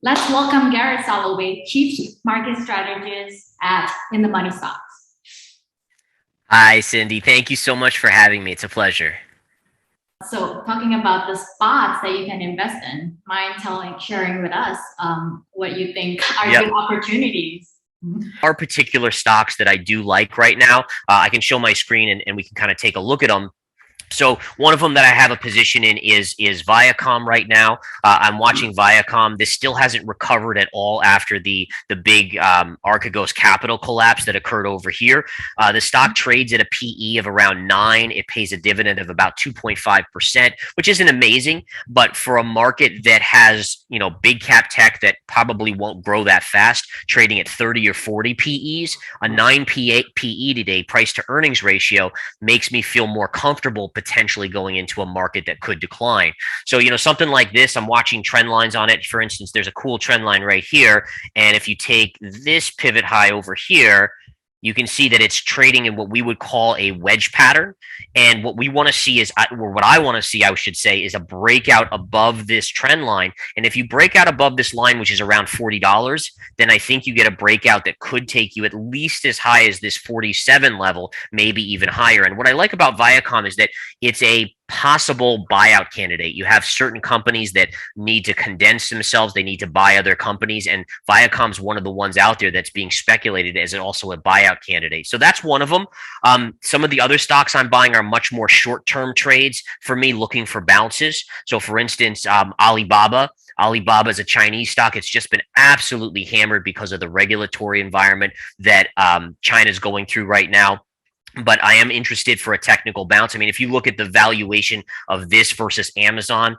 Let's welcome Gareth Soloway, Chief Market Strategist at In the Money Stocks. Hi, Cindy. Thank you so much for having me. It's a pleasure. So, talking about the spots that you can invest in, sharing with us what you think are Yep. good opportunities? Are particular stocks that I do like right now. I can show my screen and we can kind of take a look at them. So one of them that I have a position in is Viacom right now. I'm watching Viacom. This still hasn't recovered at all after the big Archegos Capital collapse that occurred over here. The stock trades at a PE of around 9. It pays a dividend of about 2.5%, which isn't amazing, but for a market that has big cap tech that probably won't grow that fast, trading at 30 or 40 PEs, a 9 PE today, price to earnings ratio, makes me feel more comfortable potentially going into a market that could decline. So, something like this, I'm watching trend lines on it. For instance, there's a cool trend line right here. And if you take this pivot high over here, you can see that it's trading in what we would call a wedge pattern. And what we want to see is, or what I want to see, I should say, is a breakout above this trend line. And if you break out above this line, which is around $40, then I think you get a breakout that could take you at least as high as this 47 level, maybe even higher. And what I like about Viacom is that it's a possible buyout candidate. You have certain companies that need to condense themselves, they need to buy other companies, and Viacom's one of the ones out there that's being speculated as also a buyout candidate. So that's one of them. Some of the other stocks I'm buying are much more short-term trades for me, looking for bounces. So for instance, Alibaba. Alibaba is a Chinese stock. It's just been absolutely hammered because of the regulatory environment that China is going through right now. But I am interested for a technical bounce. I mean, if you look at the valuation of this versus Amazon,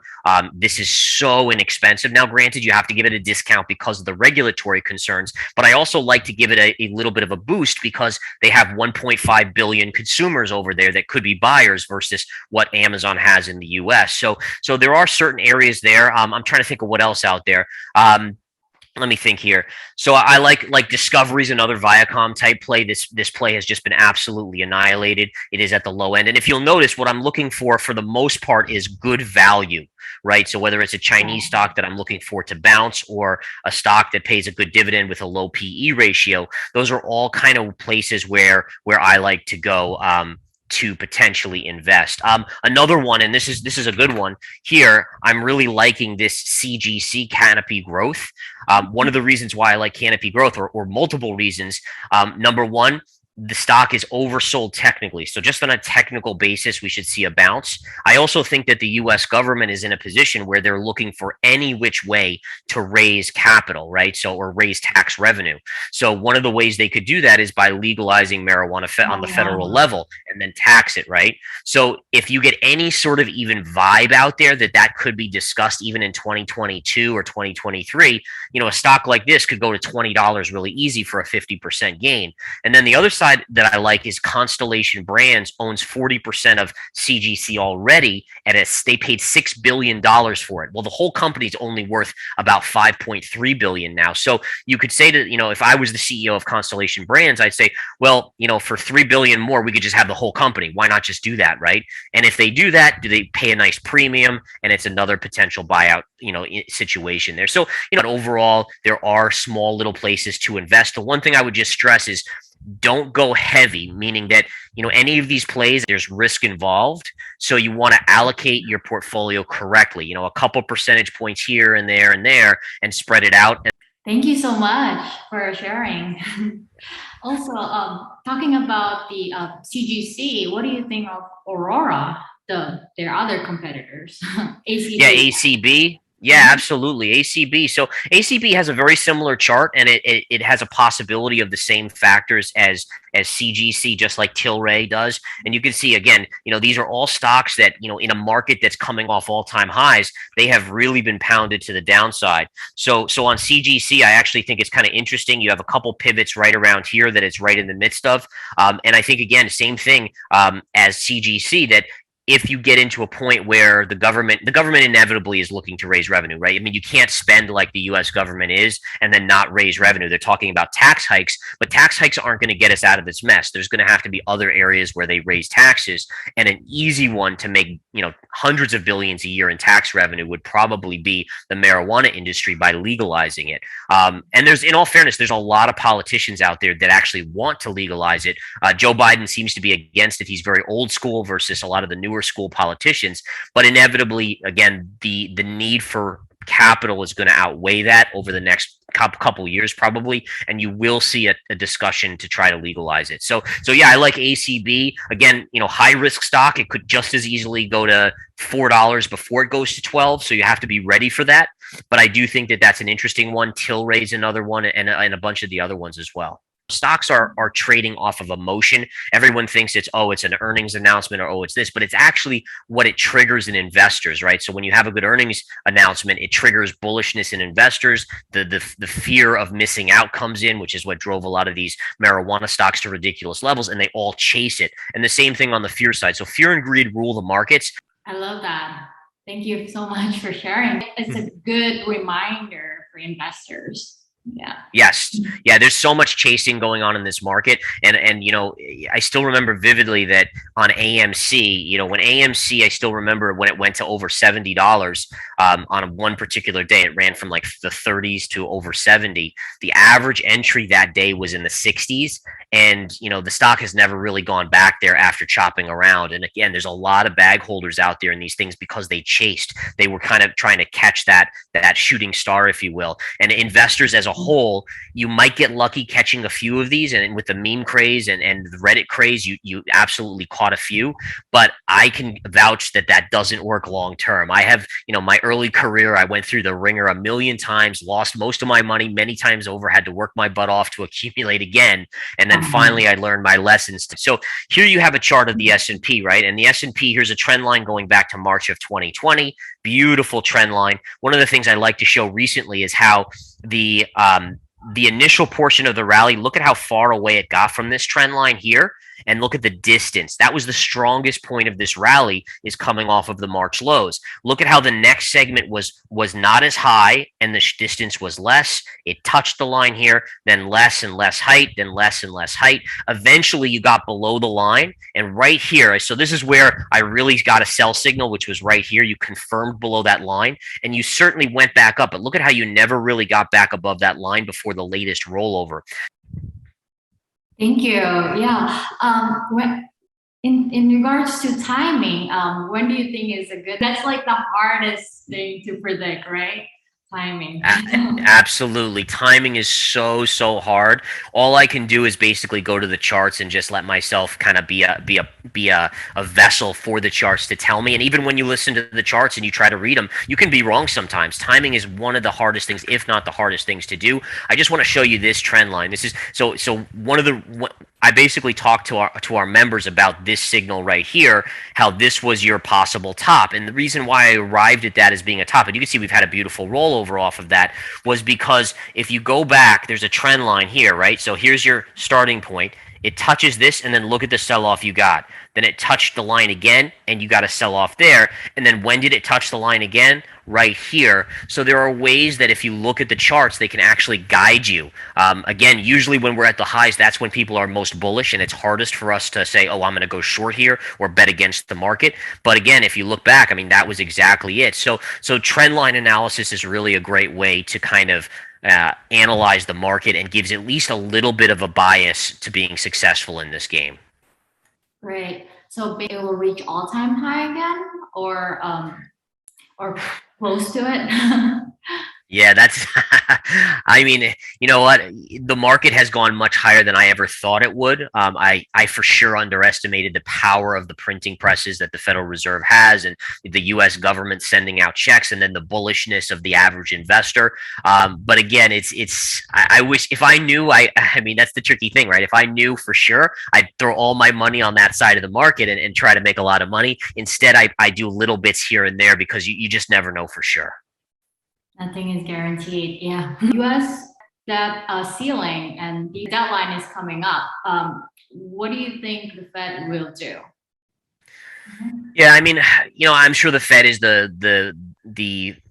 this is so inexpensive. Now, granted, you have to give it a discount because of the regulatory concerns, but I also like to give it a little bit of a boost because they have 1.5 billion consumers over there that could be buyers versus what Amazon has in the US. So there are certain areas there. I'm trying to think of what else out there. Let me think here. So I like Discovery's another Viacom type play. This play has just been absolutely annihilated. It is at the low end, and if you'll notice, what I'm looking for the most part is good value, right? So whether it's a Chinese stock that I'm looking for to bounce or a stock that pays a good dividend with a low PE ratio, those are all kind of places where I like to go. To potentially invest. Another one, and this is a good one here. I'm really liking this CGC Canopy Growth. One of the reasons why I like Canopy Growth, or multiple reasons. Number one, the stock is oversold technically. So just on a technical basis, we should see a bounce. I also think that the US government is in a position where they're looking for any which way to raise capital, right? So, or raise tax revenue. So one of the ways they could do that is by legalizing marijuana on the federal level and then tax it, right? So if you get any sort of even vibe out there that could be discussed even in 2022 or 2023, a stock like this could go to $20 really easy for a 50% gain. And then the other side that I like is Constellation Brands owns 40% of CGC already, and they paid $6 billion for it. Well, the whole company's only worth about 5.3 billion now. So you could say that, if I was the CEO of Constellation Brands, I'd say, well, for 3 billion more, we could just have the whole company. Why not just do that, right? And if they do that, do they pay a nice premium? And it's another potential buyout, situation there. So, overall, there are small little places to invest. The one thing I would just stress is don't go heavy, meaning that any of these plays, there's risk involved, so you want to allocate your portfolio correctly, a couple percentage points here and there and spread it out. Thank you so much for sharing. Also, talking about the CGC, what do you think of Aurora, their other competitors? ACB. Yeah, ACB. Yeah, absolutely. ACB. So ACB has a very similar chart, and it has a possibility of the same factors as CGC, just like Tilray does. And you can see again, these are all stocks that, in a market that's coming off all-time highs, they have really been pounded to the downside. So on CGC, I actually think it's kind of interesting. You have a couple pivots right around here that it's right in the midst of. And I think again, same thing as CGC, that if you get into a point where the government inevitably is looking to raise revenue, right? I mean, you can't spend like the US government is and then not raise revenue. They're talking about tax hikes, but tax hikes aren't going to get us out of this mess. There's going to have to be other areas where they raise taxes, and an easy one to make, hundreds of billions a year in tax revenue would probably be the marijuana industry by legalizing it. And in all fairness, there's a lot of politicians out there that actually want to legalize it. Joe Biden seems to be against it. He's very old school versus a lot of the newer school politicians. But inevitably, again, the need for capital is going to outweigh that over the next couple years probably, and you will see a discussion to try to legalize it. So yeah, I like ACB. Again, high risk stock. It could just as easily go to $4 before it goes to 12, so you have to be ready for that. But I do think that that's an interesting one. Tilray's another one, and a bunch of the other ones as well. Stocks are trading off of emotion. Everyone thinks it's an earnings announcement, or it's this, but it's actually what it triggers in investors, right? So when you have a good earnings announcement, it triggers bullishness in investors. The fear of missing out comes in, which is what drove a lot of these marijuana stocks to ridiculous levels, and they all chase it. And the same thing on the fear side. So fear and greed rule the markets. I love that. Thank you so much for sharing. It's a good reminder for investors. Yeah. Yes. Yeah. There's so much chasing going on in this market. And I still remember vividly that on AMC, when AMC, I still remember when it went to over $70 on one particular day. It ran from like the 30s to over 70. The average entry that day was in the 60s. And, the stock has never really gone back there after chopping around. And again, there's a lot of bag holders out there in these things because they chased. They were kind of trying to catch that shooting star, if you will. And investors as a whole, you might get lucky catching a few of these. And with the meme craze and the Reddit craze, you absolutely caught a few. But I can vouch that doesn't work long term. I have, my early career, I went through the ringer a million times, lost most of my money many times over, had to work my butt off to accumulate again. And then finally I learned my lessons. So here you have a chart of the S&P, right? And the S&P, here's a trend line going back to March of 2020. Beautiful trend line. One of the things I like to show recently is how the initial portion of the rally, look at how far away it got from this trend line here, and look at the distance. That was the strongest point of this rally, is coming off of the March lows. Look at how the next segment was not as high and the distance was less. It touched the line here, then less and less height, then less and less height. Eventually you got below the line, and right here, so this is where I really got a sell signal, which was right here. You confirmed below that line, and you certainly went back up, but look at how you never really got back above that line before the latest rollover. Thank you. Yeah. In regards to timing, when do you think is a good? That's like the hardest thing to predict, right? Timing. Absolutely. Timing is so hard. All I can do is basically go to the charts and just let myself kind of be a vessel for the charts to tell me. And even when you listen to the charts and you try to read them, you can be wrong sometimes. Timing is one of the hardest things, if not the hardest things to do. I just want to show you this trend line. This is so one of the I basically talked to our members about this signal right here, how this was your possible top. And the reason why I arrived at that as being a top, and you can see we've had a beautiful rollover off of that, was because if you go back, there's a trend line here, right? So here's your starting point. It touches this, and then look at the sell-off you got. Then it touched the line again, and you got a sell-off there. And then when did it touch the line again? Right here. So there are ways that if you look at the charts, they can actually guide you. Again, usually when we're at the highs, that's when people are most bullish, and it's hardest for us to say, oh, I'm going to go short here or bet against the market. But again, if you look back, I mean, that was exactly it. So trend line analysis is really a great way to kind of analyze the market, and gives at least a little bit of a bias to being successful in this game. Great. So it will reach all-time high again, or close to it? Yeah, that's, I mean, you know what? The market has gone much higher than I ever thought it would. I for sure underestimated the power of the printing presses that the Federal Reserve has, and the U.S. government sending out checks, and then the bullishness of the average investor. But again, I wish, if I knew, I mean, that's the tricky thing, right? If I knew for sure, I'd throw all my money on that side of the market and try to make a lot of money. Instead, I do little bits here and there, because you just never know for sure. Nothing is guaranteed. Yeah. U.S. debt ceiling and the deadline is coming up. What do you think the Fed will do? Yeah, I mean, I'm sure the Fed is the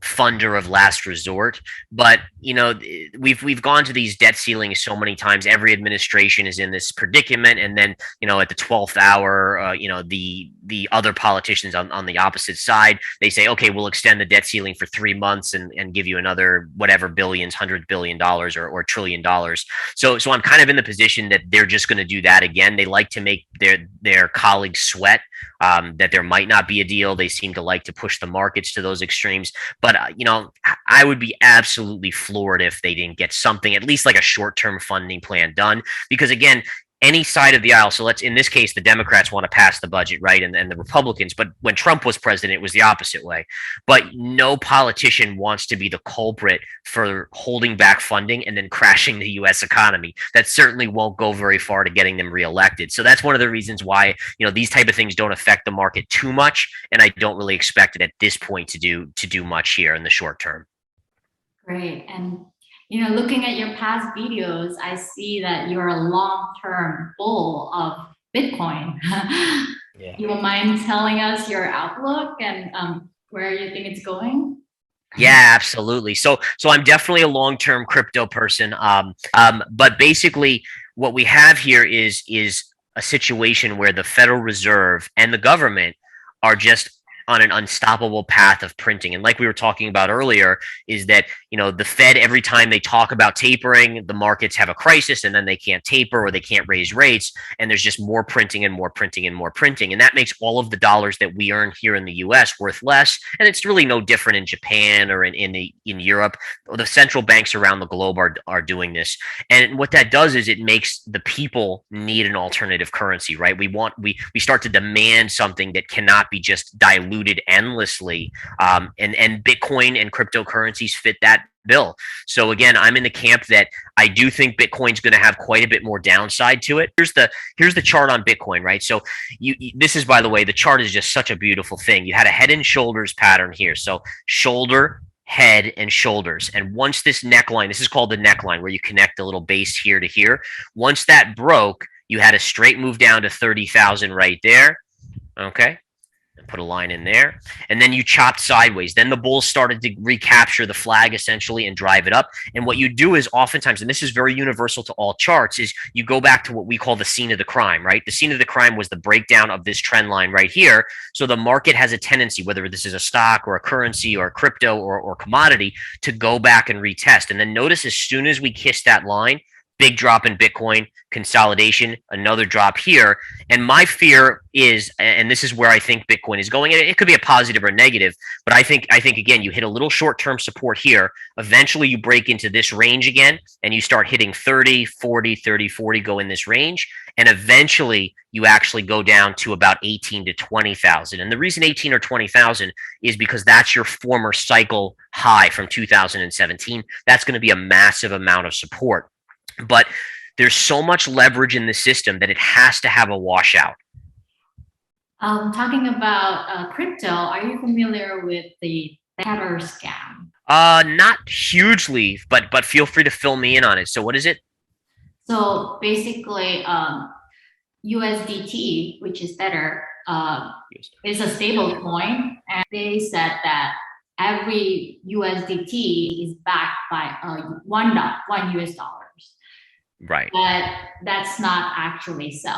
funder of last resort, but we've gone to these debt ceilings so many times. Every administration is in this predicament, and then at the 12th hour, the other politicians on the opposite side, they say, okay, we'll extend the debt ceiling for 3 months and give you another whatever billions, $100 billion or $1 trillion. So I'm kind of in the position that they're just going to do that again. They like to make their colleagues sweat. That there might not be a deal. They seem to like to push the markets to those extremes. But, I would be absolutely floored if they didn't get something, at least like a short-term funding plan done. Because again, any side of the aisle, so in this case, the Democrats want to pass the budget, right? And the Republicans, but when Trump was president, it was the opposite way. But no politician wants to be the culprit for holding back funding and then crashing the US economy. That certainly won't go very far to getting them reelected. So that's one of the reasons why, these type of things don't affect the market too much. And I don't really expect it at this point to do much here in the short term. Great. And looking at your past videos, I see that you're a long-term bull of Bitcoin. Yeah. You don't mind telling us your outlook and where you think it's going? Yeah, absolutely. So I'm definitely a long-term crypto person. But basically what we have here is a situation where the Federal Reserve and the government are just on an unstoppable path of printing. And like we were talking about earlier, is that, the Fed, every time they talk about tapering, the markets have a crisis and then they can't taper or they can't raise rates. And there's just more printing and more printing and more printing. And that makes all of the dollars that we earn here in the US worth less. And it's really no different in Japan or in Europe. The central banks around the globe are doing this. And what that does is it makes the people need an alternative currency, right? We start to demand something that cannot be just diluted endlessly. And Bitcoin and cryptocurrencies fit that bill. So again, I'm in the camp that I do think Bitcoin's going to have quite a bit more downside to it. Here's the chart on Bitcoin, right? So this is, by the way, the chart is just such a beautiful thing. You had a head and shoulders pattern here. So shoulder, head, and shoulders. And once this neckline, this is called the neckline, where you connect the little base here to here. Once that broke, you had a straight move down to 30,000 right there. Okay. Put a line in there, and then you chopped sideways. Then the bulls started to recapture the flag essentially and drive it up. And what you do is oftentimes, and this is very universal to all charts, is you go back to what we call the scene of the crime, right? The scene of the crime was the breakdown of this trend line right here. So the market has a tendency, whether this is a stock or a currency or a crypto or commodity, to go back and retest. And then notice, as soon as we kiss that line, big drop in Bitcoin, consolidation, another drop here. And my fear is, and this is where I think Bitcoin is going, and it could be a positive or a negative, but I think again, you hit a little short-term support here. Eventually you break into this range again, and you start hitting 30, 40, 30, 40, go in this range. And eventually you actually go down to about 18 to 20,000. And the reason 18 or 20,000 is because that's your former cycle high from 2017. That's going to be a massive amount of support. But there's so much leverage in the system that it has to have a washout. Talking about crypto, are you familiar with the tether scam? Not hugely, but feel free to fill me in on it. So what is it? So basically, USDT, which is tether, is a stable coin, and they said that every USDT is backed by $1 US dollars. Right. But that's not actually so.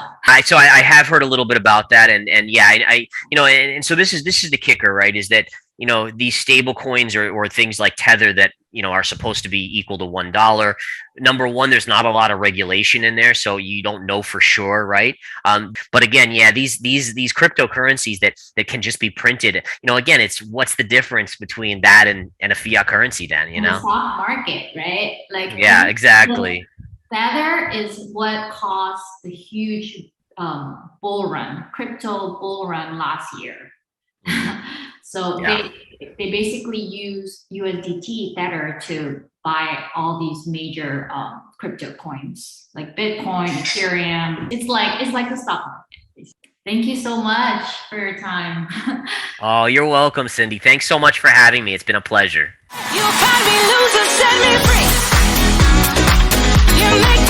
So I have heard a little bit about that, and yeah, and so this is the kicker, right? Is that these stable coins or things like Tether that are supposed to be equal to $1. Number one, there's not a lot of regulation in there, so you don't know for sure, right? But again, yeah, these cryptocurrencies that can just be printed. Again, it's what's the difference between that and a fiat currency then? The stock market, right? Like, yeah, exactly. Tether is what caused the huge crypto bull run last year. So yeah. They basically use USDT Tether to buy all these major crypto coins like Bitcoin, Ethereum. It's like the stock market. Thank you so much for your time. Oh, you're welcome, Cindy. Thanks so much for having me. It's been a pleasure. You'll find me loser, set me free. You make